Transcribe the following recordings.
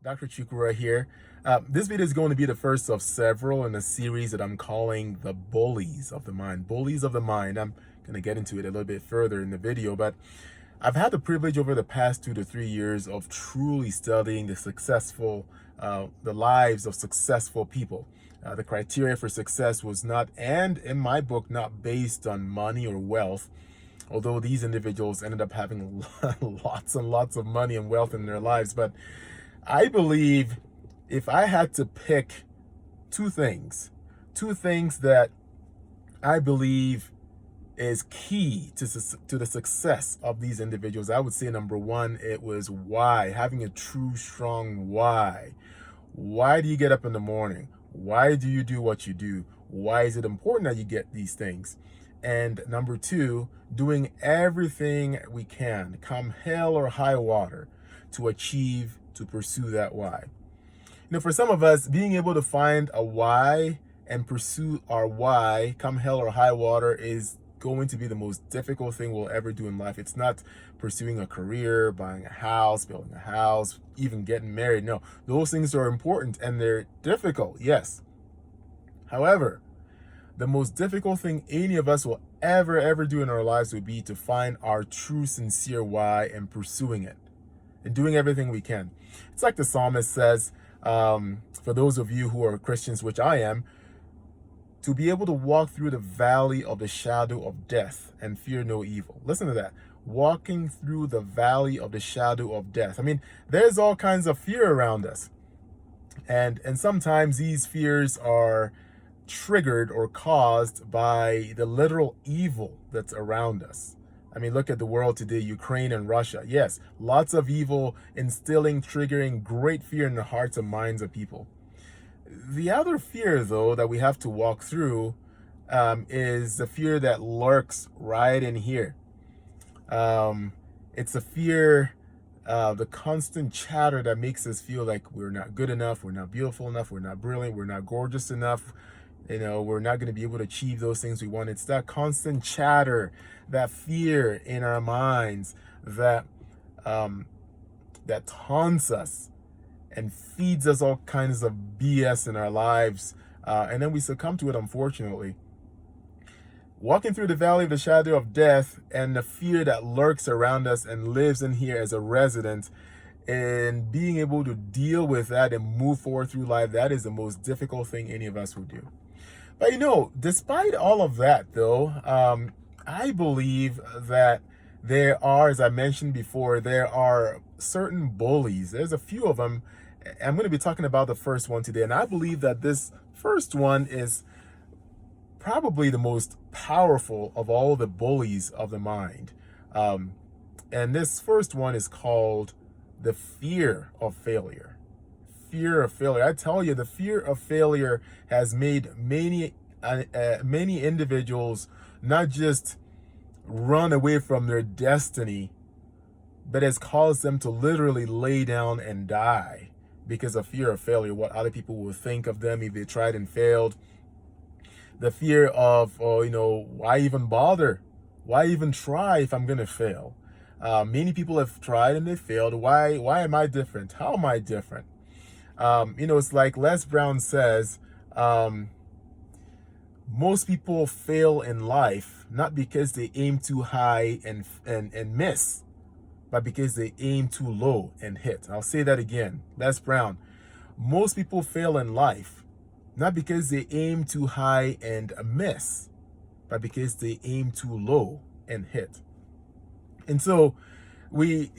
Dr. Chukwurah here. This video is going to be the first of several in a series that I'm calling the Bullies of the Mind. Bullies of the Mind. I'm going to get into it a little bit further in the video, but I've had the privilege over the past 2 to 3 years of truly studying the lives of successful people. The criteria for success was not, and in my book, not based on money or wealth, although these individuals ended up having lots and lots of money and wealth in their lives. But I believe if I had to pick two things that I believe is key to the success of these individuals, I would say number one, it was why, having a true, strong why. Why do you get up in the morning? Why do you do what you do? Why is it important that you get these things? And number two, doing everything we can, come hell or high water, to pursue that why. For some of us, being able to find a why and pursue our why, come hell or high water, is going to be the most difficult thing we'll ever do in life. It's not pursuing a career, buying a house, building a house, even getting married. No, those things are important and they're difficult, yes. However, the most difficult thing any of us will ever do in our lives would be to find our true, sincere why and pursuing it and doing everything we can. It's like the psalmist says, for those of you who are Christians, which I am, to be able to walk through the valley of the shadow of death and fear no evil. Listen to that. Walking through the valley of the shadow of death. I mean, there's all kinds of fear around us. And sometimes these fears are triggered or caused by the literal evil that's around us. I mean, look at the world today, Ukraine and Russia. Yes, lots of evil triggering great fear in the hearts and minds of people. The other fear, though, that we have to walk through is the fear that lurks right in here. It's a fear of the constant chatter that makes us feel like we're not good enough, we're not beautiful enough, we're not brilliant, we're not gorgeous enough. We're not going to be able to achieve those things we want. It's that constant chatter, that fear in our minds that taunts us and feeds us all kinds of BS in our lives. And then we succumb to it, unfortunately. Walking through the valley of the shadow of death and the fear that lurks around us and lives in here as a resident, and being able to deal with that and move forward through life, that is the most difficult thing any of us will do. But despite all of that, though, I believe that there are, as I mentioned before, there are certain bullies. There's a few of them. I'm going to be talking about the first one today. And I believe that this first one is probably the most powerful of all the bullies of the mind. And this first one is called the fear of failure. Fear of failure. I tell you, the fear of failure has made many individuals not just run away from their destiny, but has caused them to literally lay down and die because of fear of failure, what other people will think of them if they tried and failed. The fear of, why even bother? Why even try if I'm going to fail? Many people have tried and they failed. Why am I different? How am I different? It's like Les Brown says, most people fail in life not because they aim too high and miss, but because they aim too low and hit. I'll say that again. Les Brown. Most people fail in life not because they aim too high and miss, but because they aim too low and hit. And so we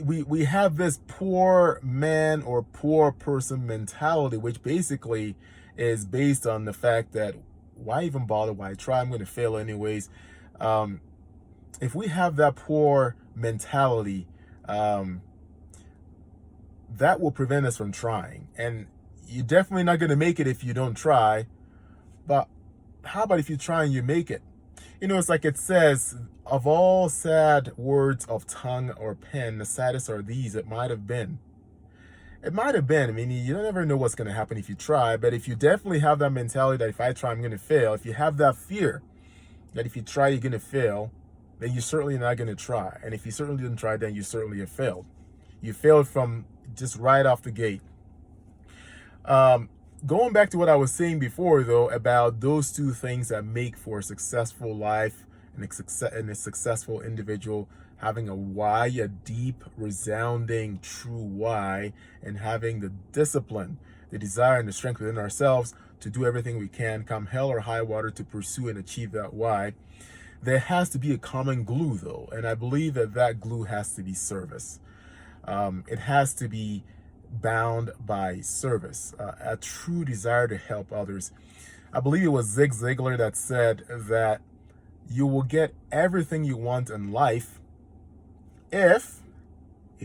have this poor man or poor person mentality, which basically is based on the fact that why even bother? Why try? I'm going to fail anyways. If we have that poor mentality, that will prevent us from trying. And you're definitely not going to make it if you don't try. But how about if you try and you make it? It's like it says, of all sad words of tongue or pen, the saddest are these. It might have been. It might have been. I mean, you don't ever know what's going to happen if you try. But if you definitely have that mentality that if I try, I'm going to fail. If you have that fear that if you try, you're going to fail, then you're certainly not going to try. And if you certainly didn't try, then you certainly have failed. You failed from just right off the gate. Going back to what I was saying before, though, about those two things that make for a successful life and a successful individual, having a why, a deep, resounding, true why, and having the discipline, the desire, and the strength within ourselves to do everything we can, come hell or high water, to pursue and achieve that why. There has to be a common glue, though, and I believe that that glue has to be service. It has to be bound by service, a true desire to help others. I believe it was Zig Ziglar that said that you will get everything you want in life if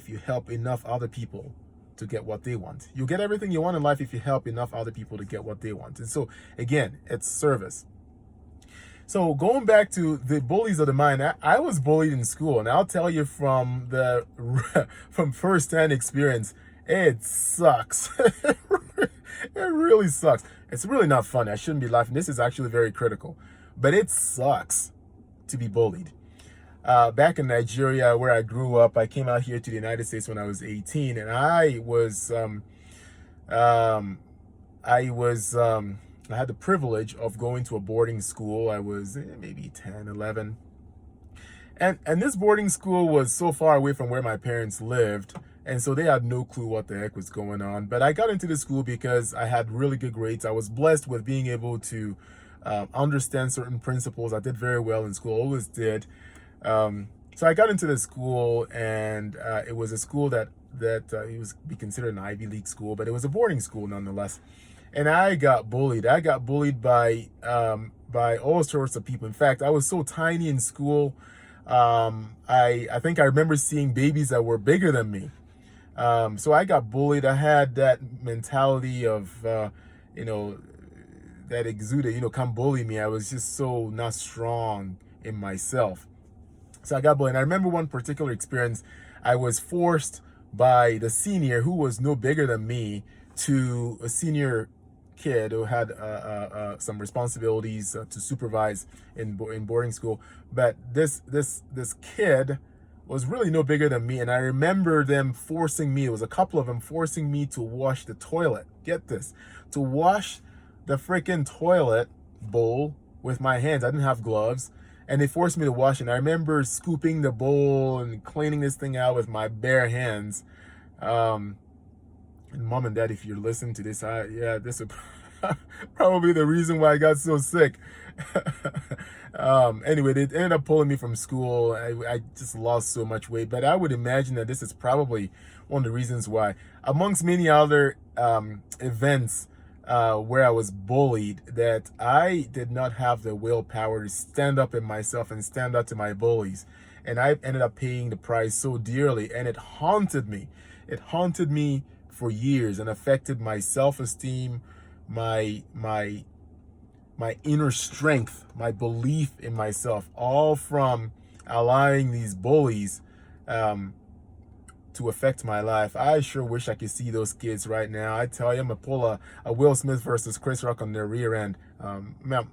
you help enough other people to get what they want. You'll get everything you want in life if you help enough other people to get what they want. And so, again, it's service. So going back to the bullies of the mind, I was bullied in school, and I'll tell you from from firsthand experience, it sucks. It really sucks. It's really not funny. I shouldn't be laughing. This is actually very critical, but it sucks to be bullied. Back in Nigeria, where I grew up, I came out here to the United States when I was 18, and I had the privilege of going to a boarding school. I was maybe 10, 11. And this boarding school was so far away from where my parents lived, and so they had no clue what the heck was going on. But I got into the school because I had really good grades. I was blessed with being able to understand certain principles. I did very well in school, always did. So I got into the school, and it was a school that it was be considered an Ivy League school, but it was a boarding school nonetheless. And I got bullied. I got bullied by all sorts of people. In fact, I was so tiny in school. I think I remember seeing babies that were bigger than me. So I got bullied. I had that mentality of, you know, that exuded, you know, come bully me. I was just so not strong in myself. So I got bullied. And I remember one particular experience. I was forced by the senior, who was no bigger than me, to a senior kid who had some responsibilities to supervise in boarding school. But this kid was really no bigger than me, and I remember them forcing me. It was a couple of them forcing me to wash the toilet. Get this, to wash the freaking toilet bowl with my hands. I didn't have gloves, and they forced me to wash it. And I remember scooping the bowl and cleaning this thing out with my bare hands. And mom and dad, if you're listening to this, this is probably the reason why I got so sick. Anyway, they ended up pulling me from school. I just lost so much weight, but I would imagine that this is probably one of the reasons why. Amongst many other events where I was bullied, that I did not have the willpower to stand up in myself and stand up to my bullies. And I ended up paying the price so dearly, and it haunted me. It haunted me for years and affected my self-esteem, my inner strength, my belief in myself, all from allowing these bullies to affect my life. I sure wish I could see those kids right now. I tell you, I'm gonna pull a Will Smith versus Chris Rock on their rear end. I'm gonna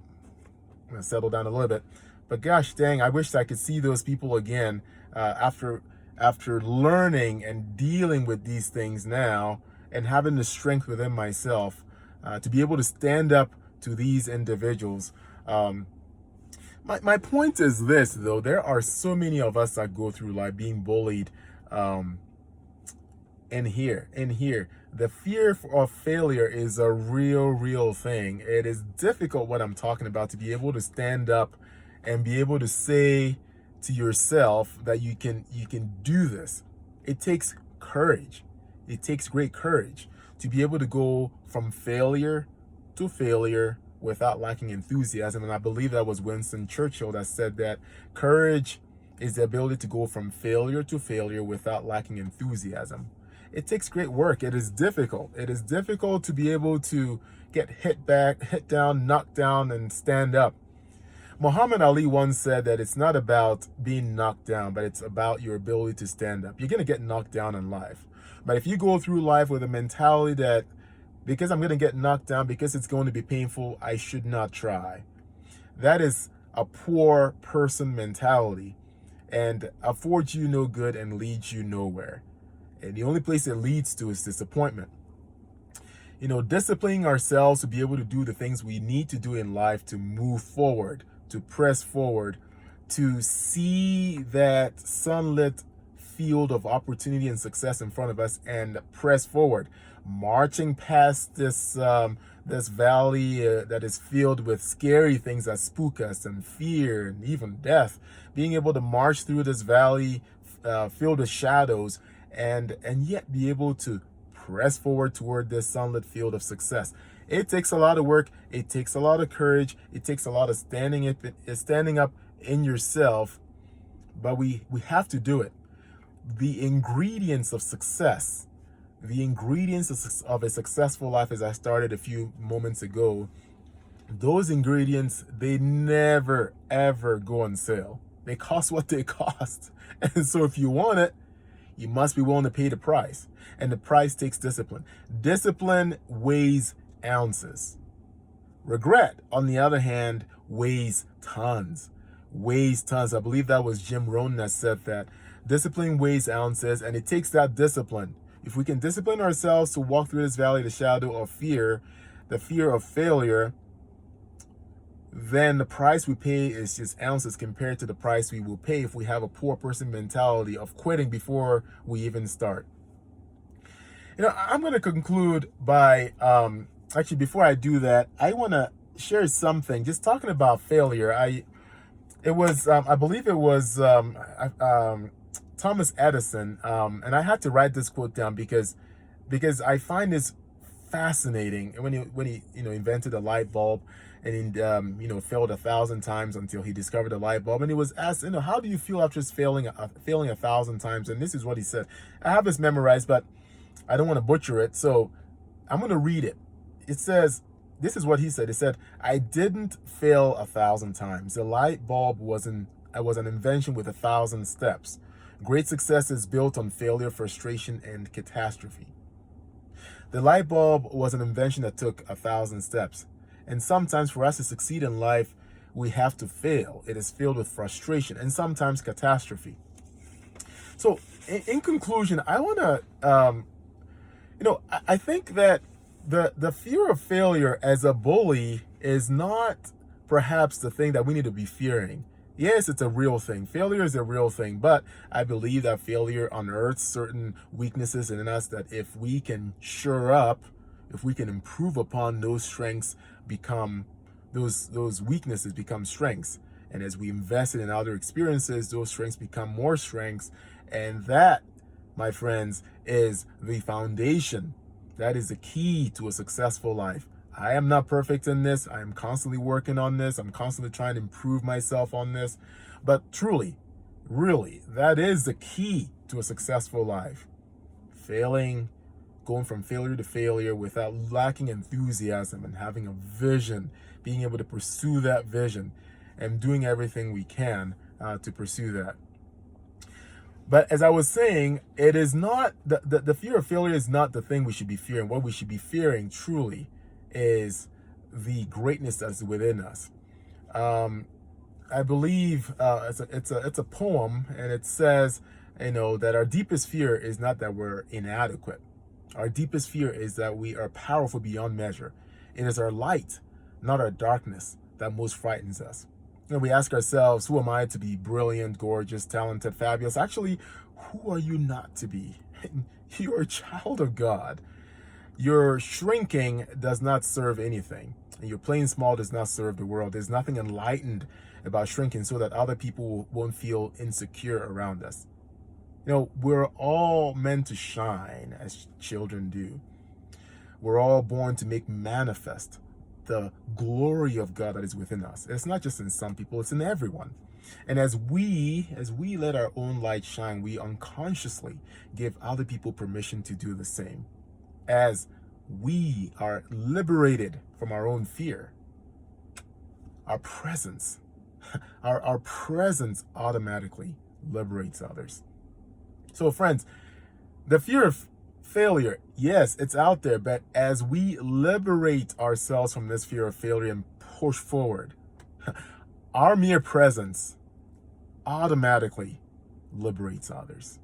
settle down a little bit, but gosh dang, I wish I could see those people again after learning and dealing with these things now, and having the strength within myself to be able to stand up to these individuals. My point is this, though. There are so many of us that go through life being bullied in here. The fear of failure is a real thing. It is difficult, what I'm talking about, to be able to stand up and be able to say to yourself that you can do this. It takes courage. It takes great courage to be able to go from failure to failure without lacking enthusiasm. And I believe that was Winston Churchill that said that courage is the ability to go from failure to failure without lacking enthusiasm. It takes great work. It is difficult. It is difficult to be able to get hit down, knocked down, and stand up. Muhammad Ali once said that it's not about being knocked down, but it's about your ability to stand up. You're going to get knocked down in life. But if you go through life with a mentality that because I'm going to get knocked down, because it's going to be painful, I should not try, that is a poor person mentality, and affords you no good and leads you nowhere. And the only place it leads to is disappointment. Disciplining ourselves to be able to do the things we need to do in life to move forward, to press forward, to see that sunlit field of opportunity and success in front of us and press forward, marching past this valley that is filled with scary things that spook us and fear and even death. Being able to march through this valley filled with shadows and yet be able to press forward toward this sunlit field of success. It takes a lot of work. It takes a lot of courage. It takes a lot of standing up in yourself, but we have to do it. The ingredients of success, the ingredients of a successful life, as I started a few moments ago, those ingredients, they never, ever go on sale. They cost what they cost. And so if you want it, you must be willing to pay the price. And the price takes discipline. Discipline weighs ounces. Regret, on the other hand, weighs tons. Weighs tons. I believe that was Jim Rohn that said that. Discipline weighs ounces, and it takes that discipline. If we can discipline ourselves to walk through this valley of the shadow of fear, the fear of failure, then the price we pay is just ounces compared to the price we will pay if we have a poor person mentality of quitting before we even start. I'm going to conclude by, actually, before I do that, I want to share something. Just talking about failure, I believe it was Thomas Edison, and I had to write this quote down because I find this fascinating. When he invented the light bulb, and he failed 1,000 times until he discovered the light bulb, and he was asked, how do you feel after failing 1,000 times? And this is what he said. I have this memorized, but I don't want to butcher it, so I'm going to read it. It says, this is what he said. He said, "I didn't fail 1,000 times. The light bulb was an invention with 1,000 steps. Great success is built on failure, frustration, and catastrophe. The light bulb was an invention that took 1,000 steps. And sometimes for us to succeed in life, we have to fail. It is filled with frustration and sometimes catastrophe." So in conclusion, I want to, I think that the fear of failure as a bully is not perhaps the thing that we need to be fearing. Yes, it's a real thing. Failure is a real thing, but I believe that failure unearths certain weaknesses in us that if we can shore up, if we can improve upon, those strengths become, those weaknesses become strengths. And as we invest in other experiences, those strengths become more strengths. And that, my friends, is the foundation. That is the key to a successful life. I am not perfect in this. I am constantly working on this. I'm constantly trying to improve myself on this. But truly, really, that is the key to a successful life. Going from failure to failure without lacking enthusiasm and having a vision, being able to pursue that vision and doing everything we can to pursue that. But as I was saying, it is not, the fear of failure is not the thing we should be fearing. What we should be fearing truly is the greatness that's within us. I believe it's a poem, and it says, that our deepest fear is not that we're inadequate. Our deepest fear is that we are powerful beyond measure. It is our light, not our darkness, that most frightens us. We ask ourselves, who am I to be brilliant, gorgeous, talented, fabulous? Actually, who are you not to be? You're a child of God. Your shrinking does not serve anything. And your playing small does not serve the world. There's nothing enlightened about shrinking so that other people won't feel insecure around us. We're all meant to shine as children do. We're all born to make manifest the glory of God that is within us. It's not just in some people, it's in everyone. And as we let our own light shine, we unconsciously give other people permission to do the same. As we are liberated from our own fear, our presence automatically liberates others. So friends, the fear of failure, yes, it's out there, but as we liberate ourselves from this fear of failure and push forward, our mere presence automatically liberates others.